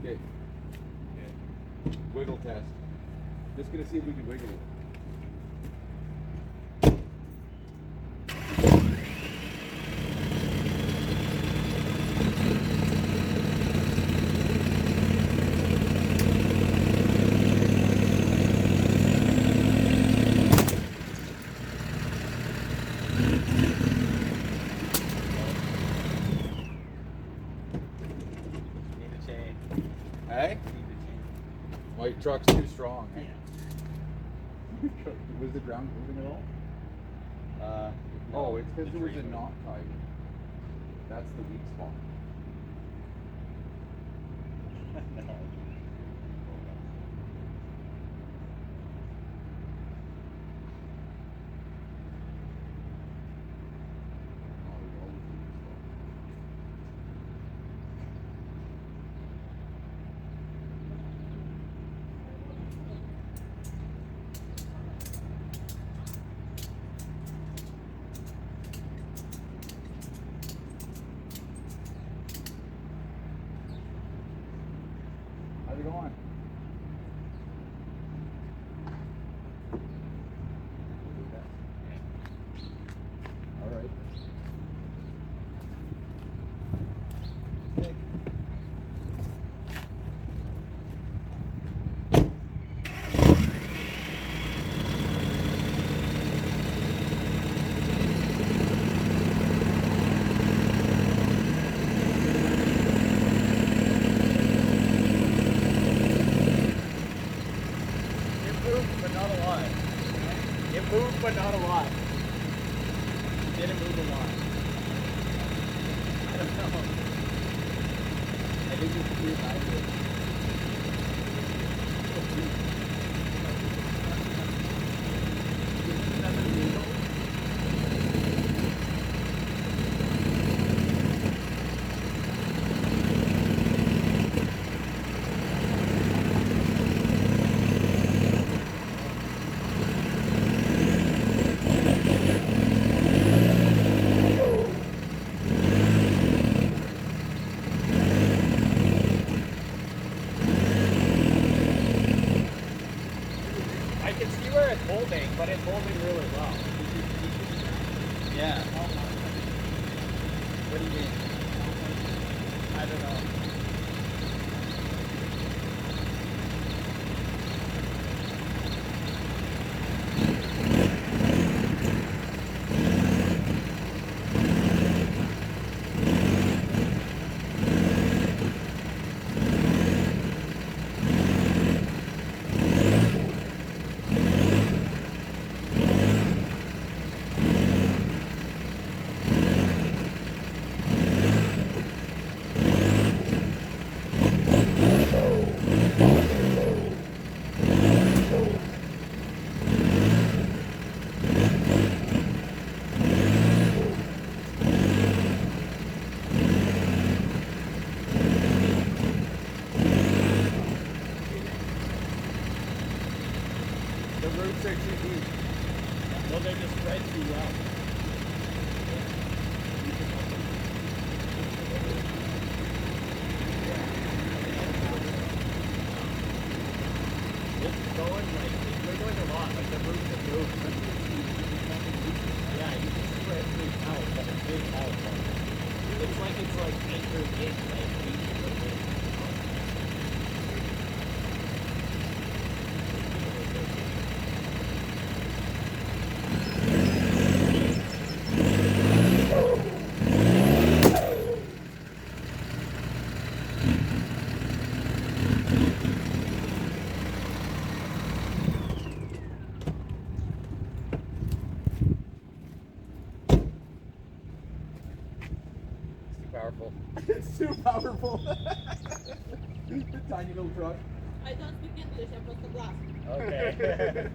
Okay. Wiggle test. Just gonna see if we can wiggle it. Need a chain. Hey? Need a chain. Well, your truck's too strong. Eh? Was the ground moving at all? Oh, it's because there was a knot tied. That's the weak spot. No. How's it going? All right. It moved, but not a lot. It moved, but not a lot. It didn't move a lot. I don't know. I think it's too high. I can see where it's holding, but it's holding really well. Yeah. What do you mean? I don't know. The roots are too deep. Well, they're just spread too well. It's going like, it's wiggling a lot, like the roots have moved. Yeah, you can see where it's big out, but it's big out. It's like anchored in, like, deep in the wind. Powerful. It's too powerful. Tiny little truck. I don't speak English, I broke the glass. Okay.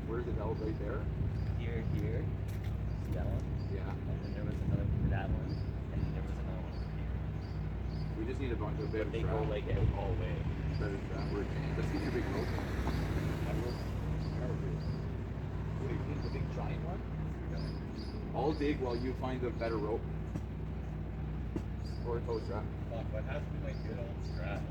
Where's the valve right there? Here. See that one? Yeah. And then there was another for that one. And then there was another one over here. We just need a bunch of But big they go strap. like out all the way. Better strap. Let's get your big rope. What do you think? The big giant one? I'll dig while you find a better rope. Or a toe strap. Fuck, what has to be my good old strap?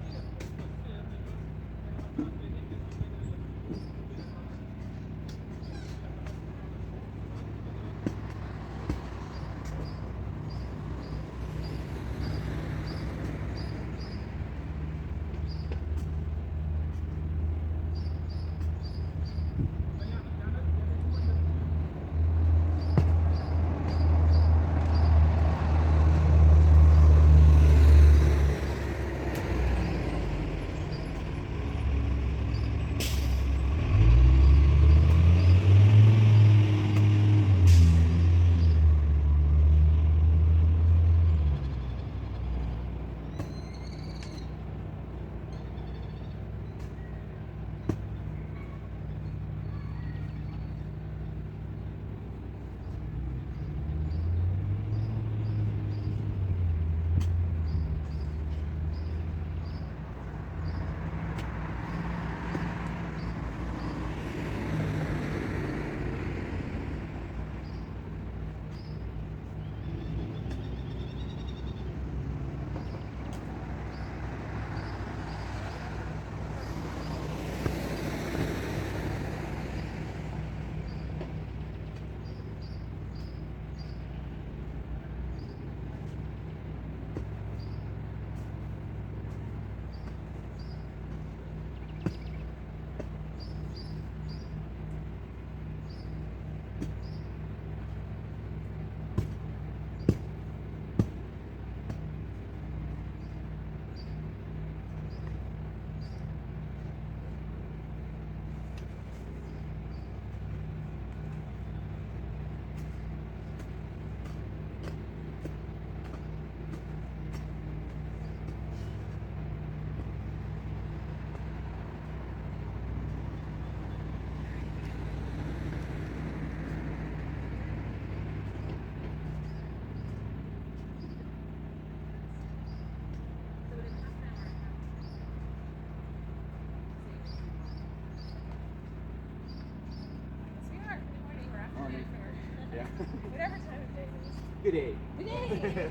Sweetheart, good morning. We're after Morning. dinner. Yeah. Whatever time of day it is. Good day. Good day.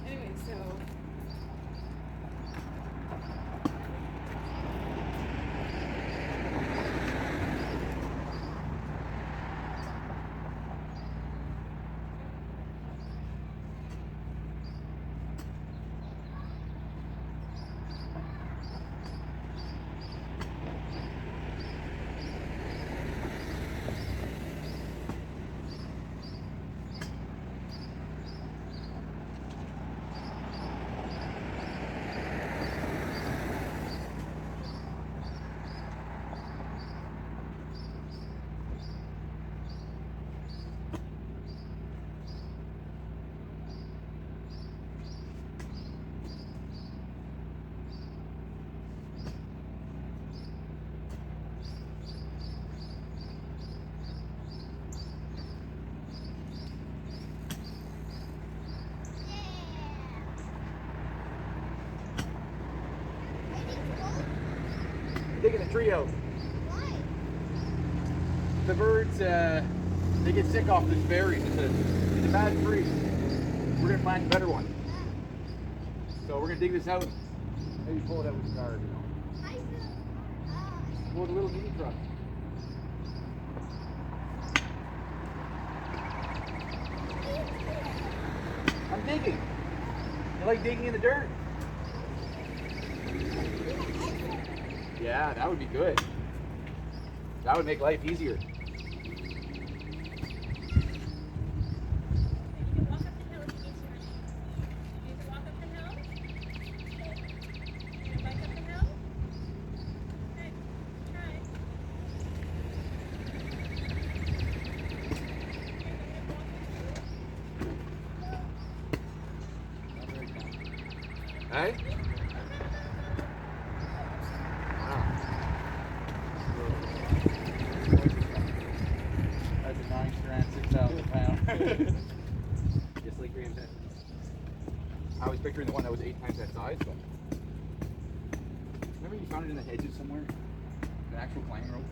Anyway, so Taking a tree out. Why? The birds, they get sick off this berry. It's a bad tree. We're gonna plant a better one. So we're gonna dig this out. Maybe pull it out with the car, you know. I feel. Well, the little mini truck. I'm digging. You like digging in the dirt? Yeah, that would be good. That would make life easier. you can walk up the hill if you need to. You can walk up the hill. You can bike up the hill. Okay, try. Hey? That's a 9 strand, 6,000 pound. Just like Graham said. I was picturing the one that was 8 times that size, but. Remember you found it in the hedges somewhere? An actual climb rope?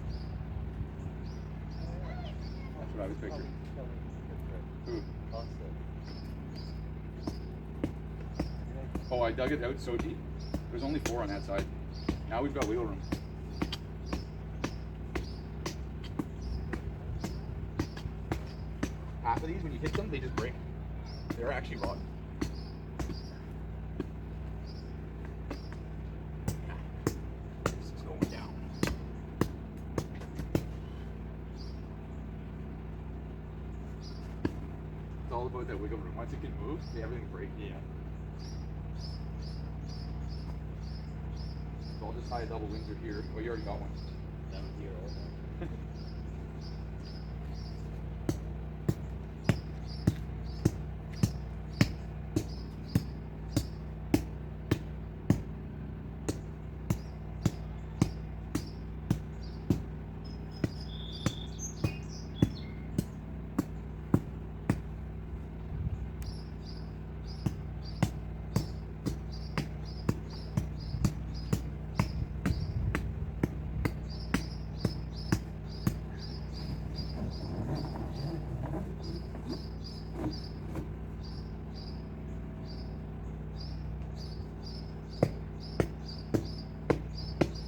That's what I was picturing. Who? Oh, I dug it out so deep. There's only 4 on that side. Now we've got wheel room. Half of these, when you hit them, they just break. They're actually rotten. This is going down. It's all about that wiggle room. Once it can move, everything breaks. Yeah. So I'll just tie a double Windsor here. Oh, you already got one. That was here also.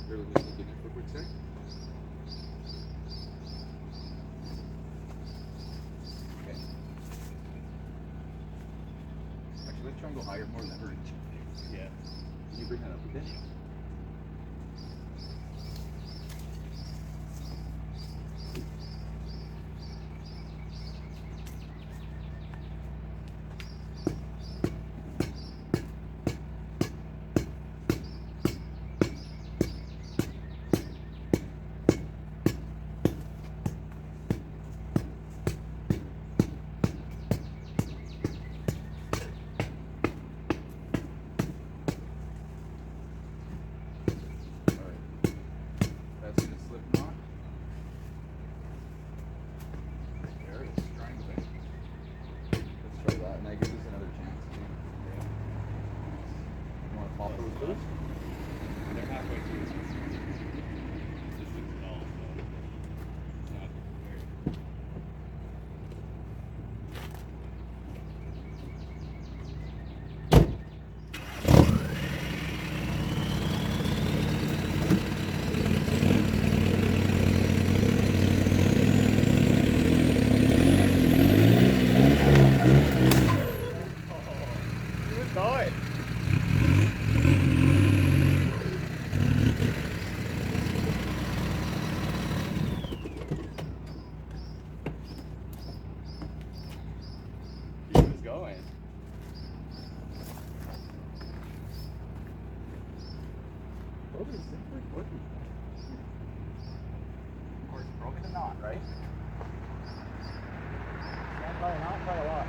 Here, let me just look in for a quick sec. Okay. Actually, let's try and go higher, more than that hurt. Yeah. Can you bring that up a bit? Alright. That's in a slip knot. There it is, triangle it. Let's try that, and that gives us another chance too. You want to pop those first? They're halfway through this one. This one's dull, so it's not very. He was going. He was going. Probably simply working. Of course, broken the knot, right? Not quite, not quite a lot.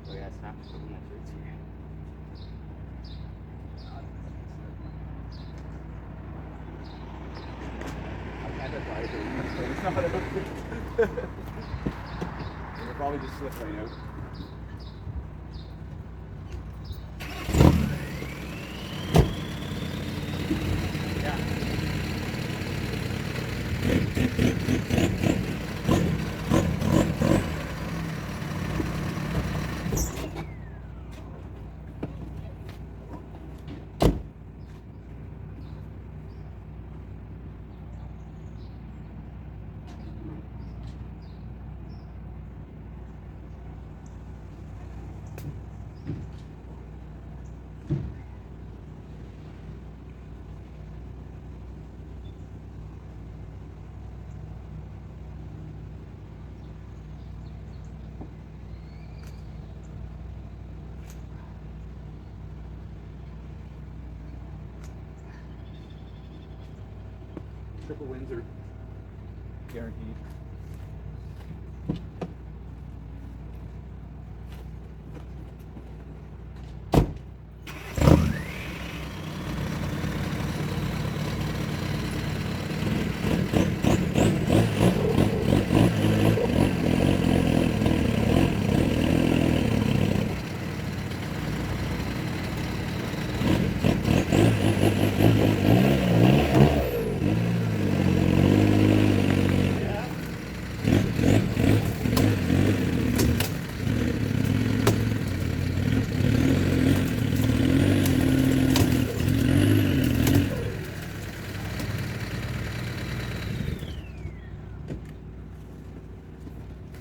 Oh yeah, snap to my shirts here. I can't advise it. It's not out. It'll probably just slip right out. Yeah. triple wins are guaranteed.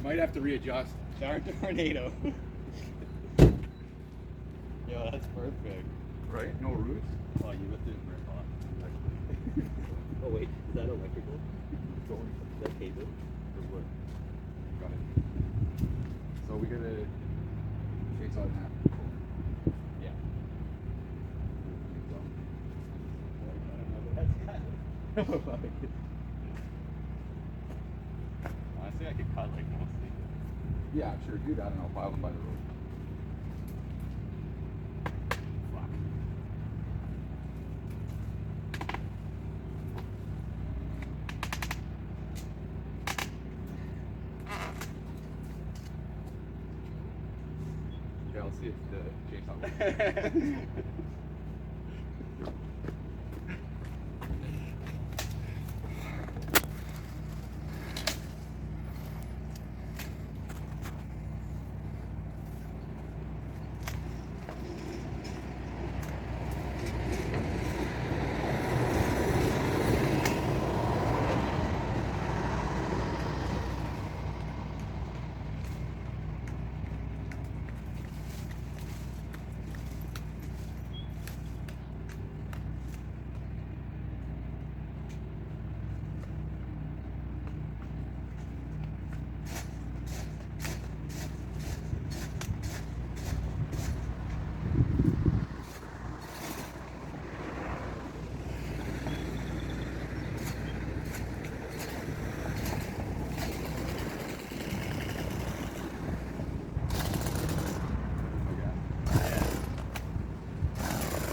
Might have to readjust. Dark tornado. Yo, that's perfect. Right? No roots? Oh, you lifted it very hot. Oh wait, is that electrical? Is that cable? Or what? Got it. So we gotta chase on that. Yeah. Honestly, I could cut like mostly. Yeah, sure, do that and I'll file them by the road. Fuck. Okay, I'll see if the chainsaw works.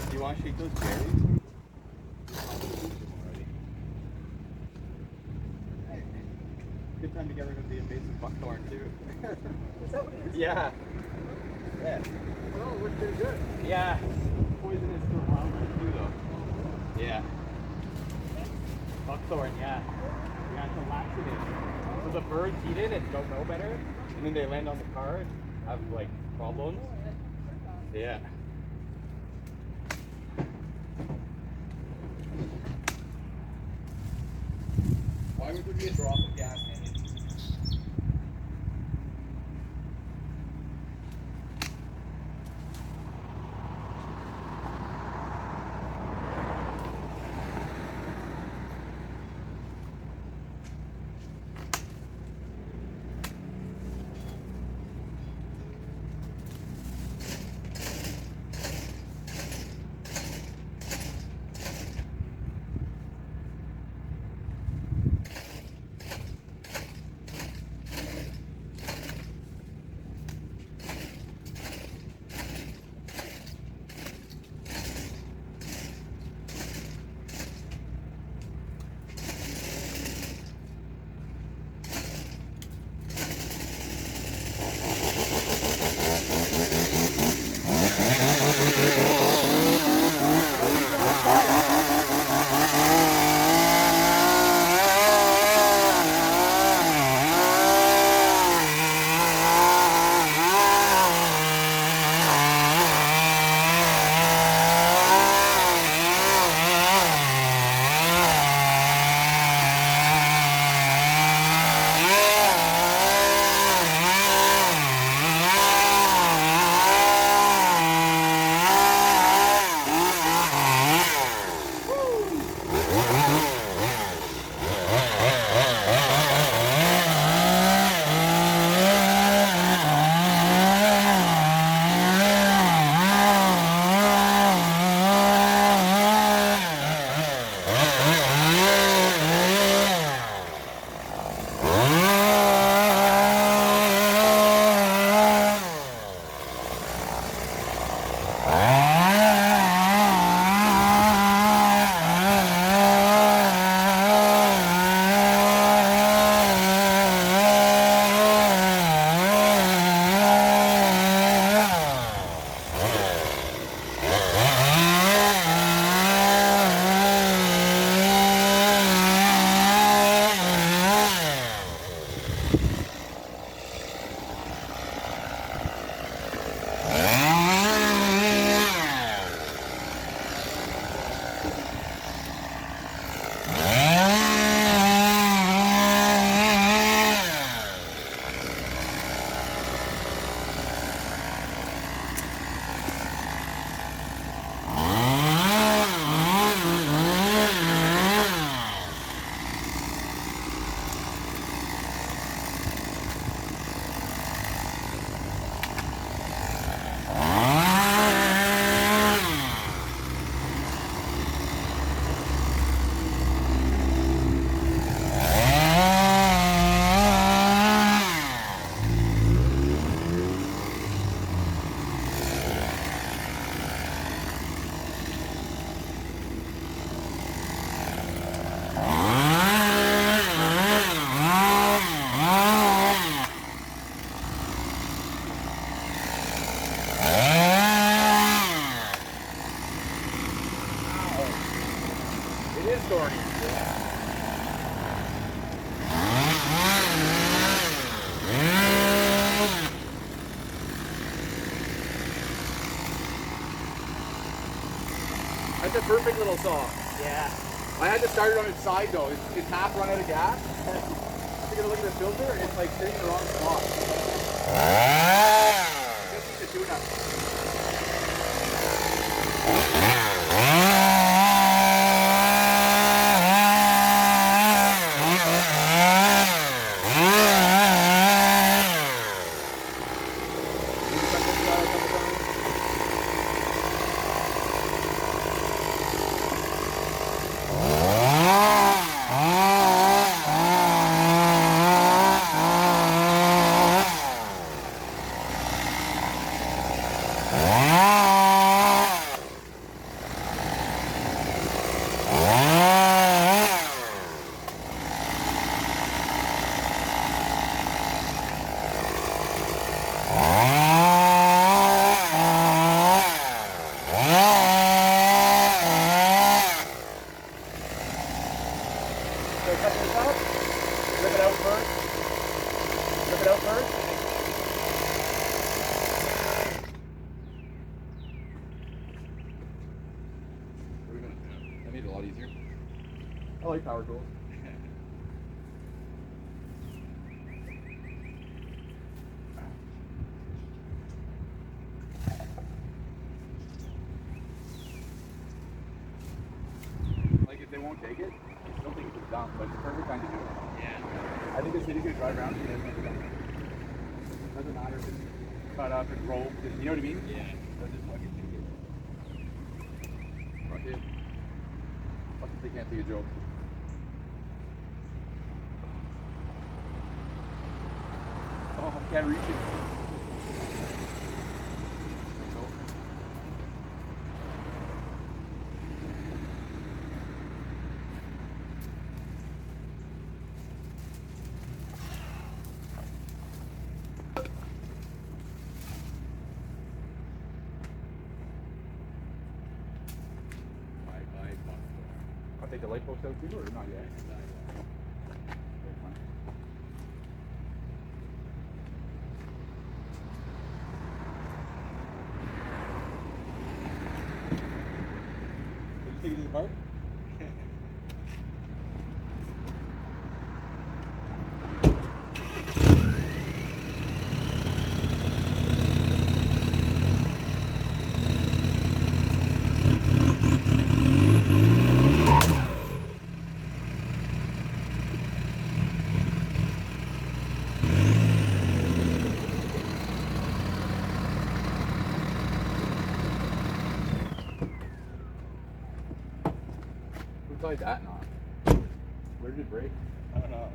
Do you want to shake those berries? Good time to get rid of the invasive buckthorn too. Is that what it is? Yeah. Yeah. Oh, it looks pretty good. Yeah. Poisonous for wildlife too though. Yeah. Buckthorn, yeah. Yeah, it's a laxative. So the birds eat it and don't know better, and then they land on the car and have like problems. Yeah. Why would there be a drop of gas in it? It is thorny. That's a perfect little saw. Yeah. I had to start it on its side though. It's half run out of gas. I'm taking a look at the filter and it's like sitting in the wrong spot. Just need to tune up. So cut this out, rip it out first. Rip it out first. What are we gonna do? That made it a lot easier. I like power tools. Like if they won't take it, I don't think it's dumb, but it's the perfect time to do it. Yeah. I think the city's gonna drive around and it's gonna be done. Doesn't matter if it's cut up and rolled, you know what I mean? Yeah. They'll just fucking take it. Fuck it. Fuck if they can't take a joke. Oh, I can't reach it. Nope. I'll take the light post out too, or not yet? Okay, fine. Did you take it to the park? Who tied that knot? Where did it break? I don't know.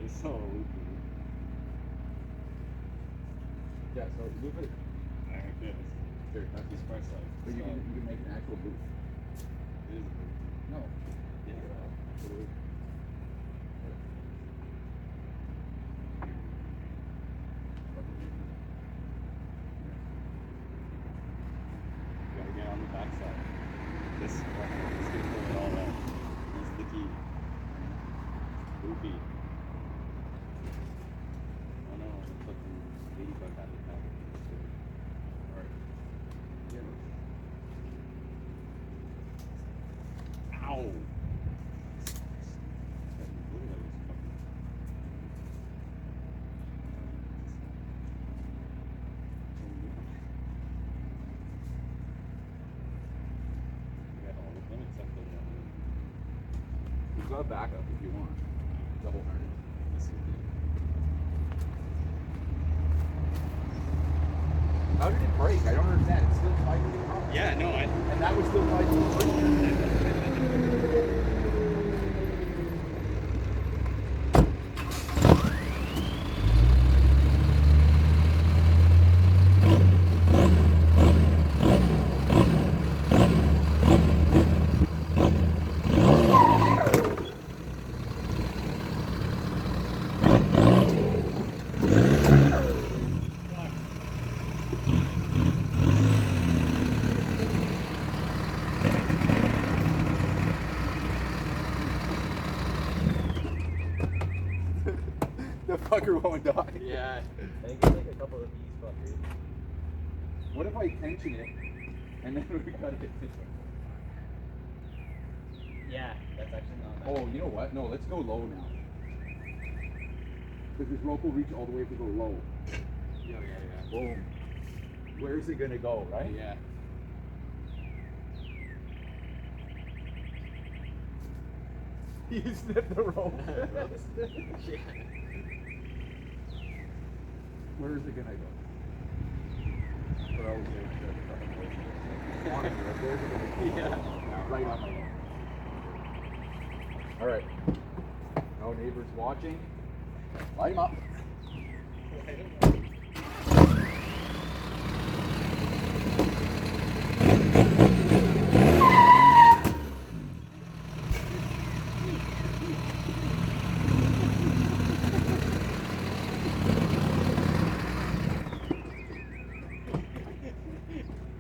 It's so loopy. Yeah, so loop it. Like this. Here, that's This part's like. But you can make an actual loop. It is a loop. No. Yeah. Put a loop. You gotta get on the backside. This is gonna pull it all out. This is the key. Loopy. Oh no, I'm fucking ladybug had it back. Alright. Ow! That blue light was fucking. We got all of them except the one. We've got backup if you want. Double harness. This is the. How did it break? I don't understand. It's still tied to the car. Yeah, no, I. And that was still tied to the car. fucker won't die. Yeah. I think it's like a couple of these fuckers. What if I tension it and then we cut it? Yeah, that's actually not bad. Oh, you know what? No, let's go low now. Because this rope will reach all the way if we go low. Yeah. Boom. Where's it gonna go, right? Yeah. You snipped the rope. Yeah. Where is it gonna go? Yeah. Right on my leg. All right. No neighbors watching. Light him up.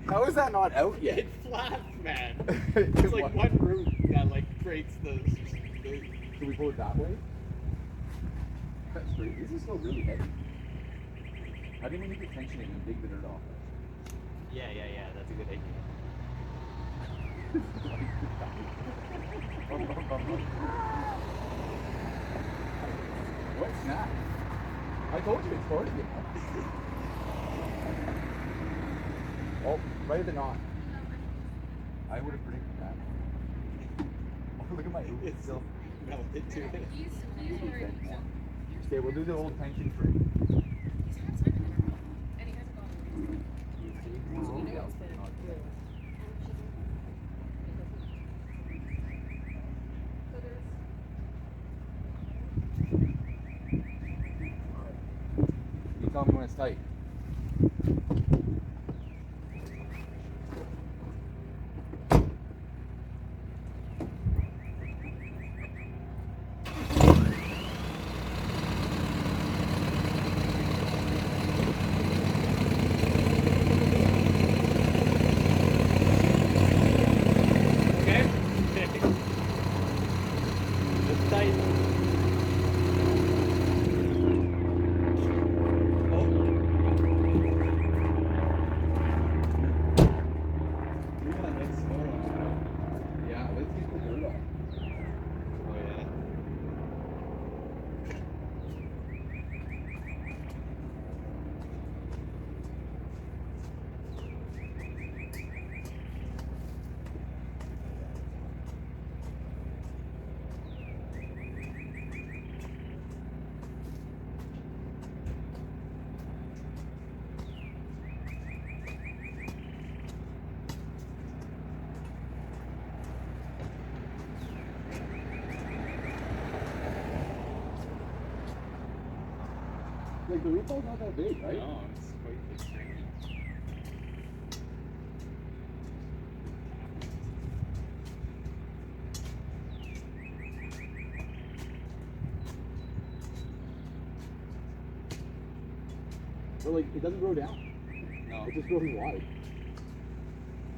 How is that not out yet? It flaps, man. It's It's like one root that like breaks the. Can we pull it that way? That's great. This is still really heavy. How do you make it tension it and dig the dirt off? Yeah. That's a good idea. What snap? I told you it's hard to get. Oh, right at the knot. I would have predicted that. Oh, look at my hoop. It's still melted to it. He's worried. Okay, we'll do the old tension trick. He's had Simon in a row. And he hasn't gone. So we know it's been real. So there's You tell me when it's tight. Okay. It's tight. Oh. We got next snow. Yeah, let's get the dirt off. Oh yeah. Like the root ball's not that big, right? No, it's quite big. But like, it doesn't grow down. No. It just grows wide.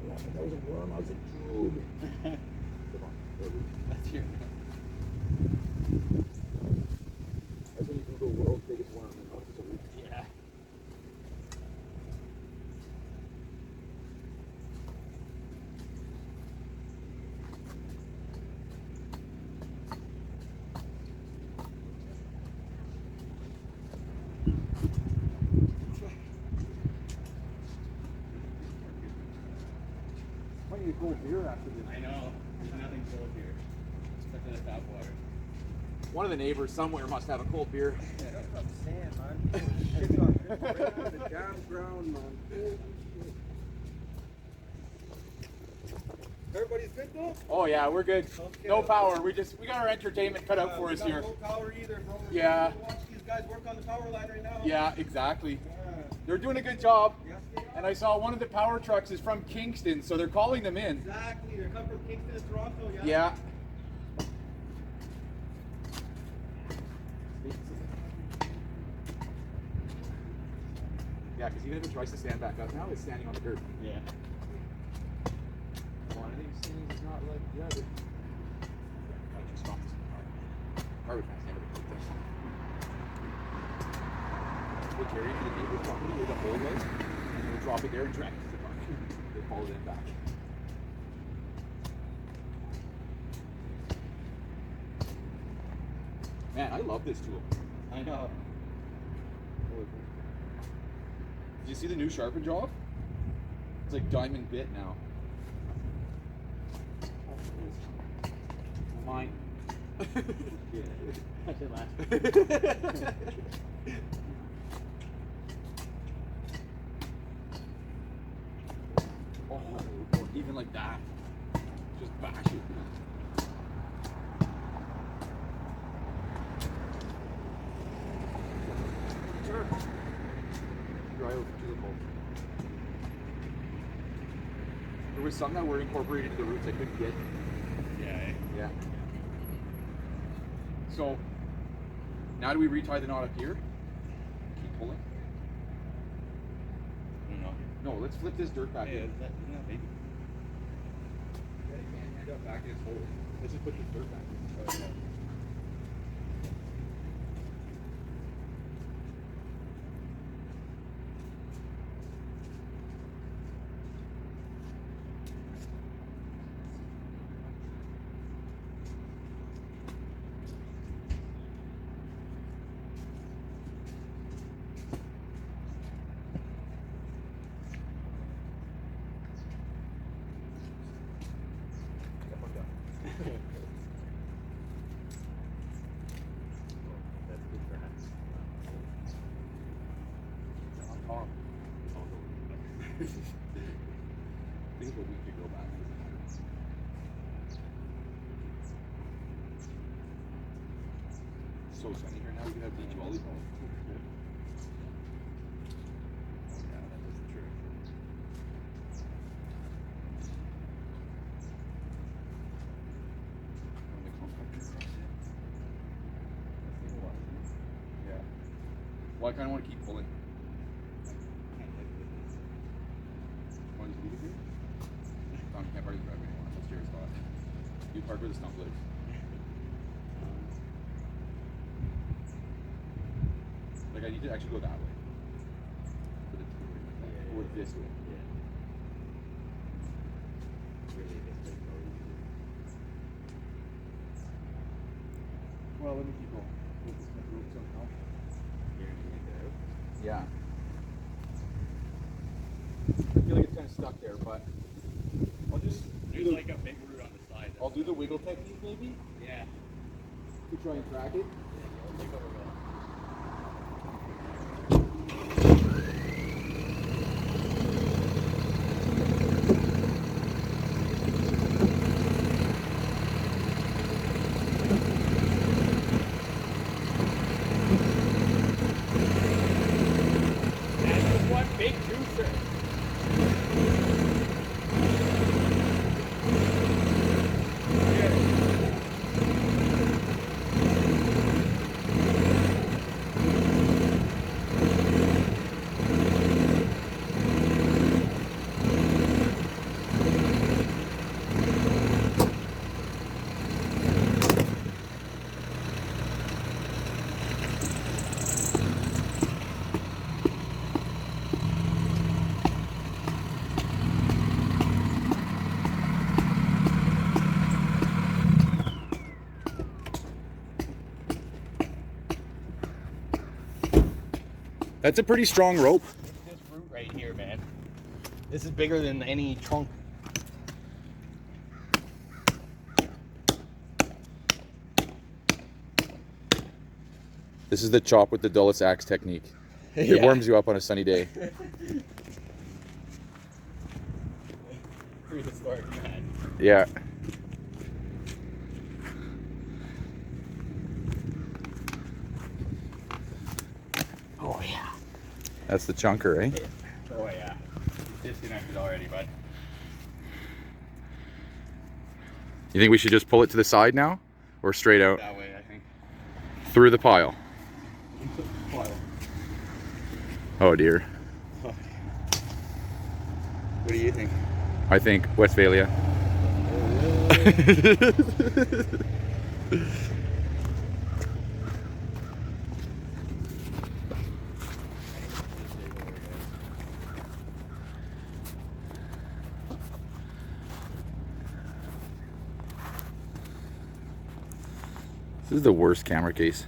Yeah, if that was a worm, I was like, dude. Come on, go root. That's your. That's when you Google world's biggest worm and oh, it's a root. Yeah. Might need a cold beer after this. I know. There's nothing cold here. Except for the tap water. One of the neighbors somewhere must have a cold beer. That's what I'm saying, man. Shit's on the damn ground, man. Holy shit. Everybody's good though? Oh yeah, we're good. Okay. No power. We got our entertainment cut out for We us got here. No power either, bro. We're Yeah. gonna watch these guys work on the power line right now. Yeah, exactly. Yeah. They're doing a good job. Yes, they are. And I saw one of the power trucks is from Kingston, so they're calling them in. Exactly. They're coming from Kingston and Toronto, yeah. Yeah. Yeah, because even if it tries to stand back up now, it's standing on the dirt. Yeah. One of these things is not like the other. I just stop this car. Car would pass never to this. carry it to the neighbor's property where the hole was, and then we'll drop it there and drag it to the park. They follow it in back. Man, I love this tool. I know. Did you see the new sharpen job? It's like diamond bit now. Mine. I should laugh. Oh, even like that. Just bash it. Sure. Dry out to the bolt. There was some that were incorporated into the roots I couldn't get. Yeah. Yeah. So now do we retie the knot up here? Keep pulling? I don't know. No, let's flip this dirt back Hey, in. isn't that maybe? Yeah, you can't hand up back in this hole. Let's just put this dirt back in. That's good for us. On top. Think of a week to go back. So sunny here now, we can have beach volleyball. Yeah, that is true. On the compactor. Yeah. Well, I kind of want to keep pulling. Want to leave it here? Tom, you can't park the driveway anymore. That's your spot. You park where the stump lives. Like, I need to actually go that way. For the or this way. Yeah. Really, this way probably. Well, let me keep going. We'll just make room somehow. Here, you get that out. Yeah. I feel like it's kind of stuck there, but I'll just There's like a big root on the side. I'll do the wiggle technique maybe Yeah. to try and track it. Yeah, I'll take over that. That's just one big juicer. That's a pretty strong rope. This root right here, man. This is bigger than any trunk. This is the chop with the dullest axe technique. It Yeah. warms you up on a sunny day. Prehistoric man. Yeah. Oh yeah. That's the chunker, eh? Oh yeah. Disconnected already, bud. You think we should just pull it to the side now? Or straight out? That way, I think. Through the pile? Oh dear. What do you think? I think Westphalia. This is the worst camera case.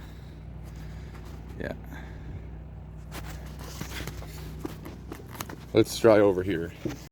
Yeah. Let's try over here.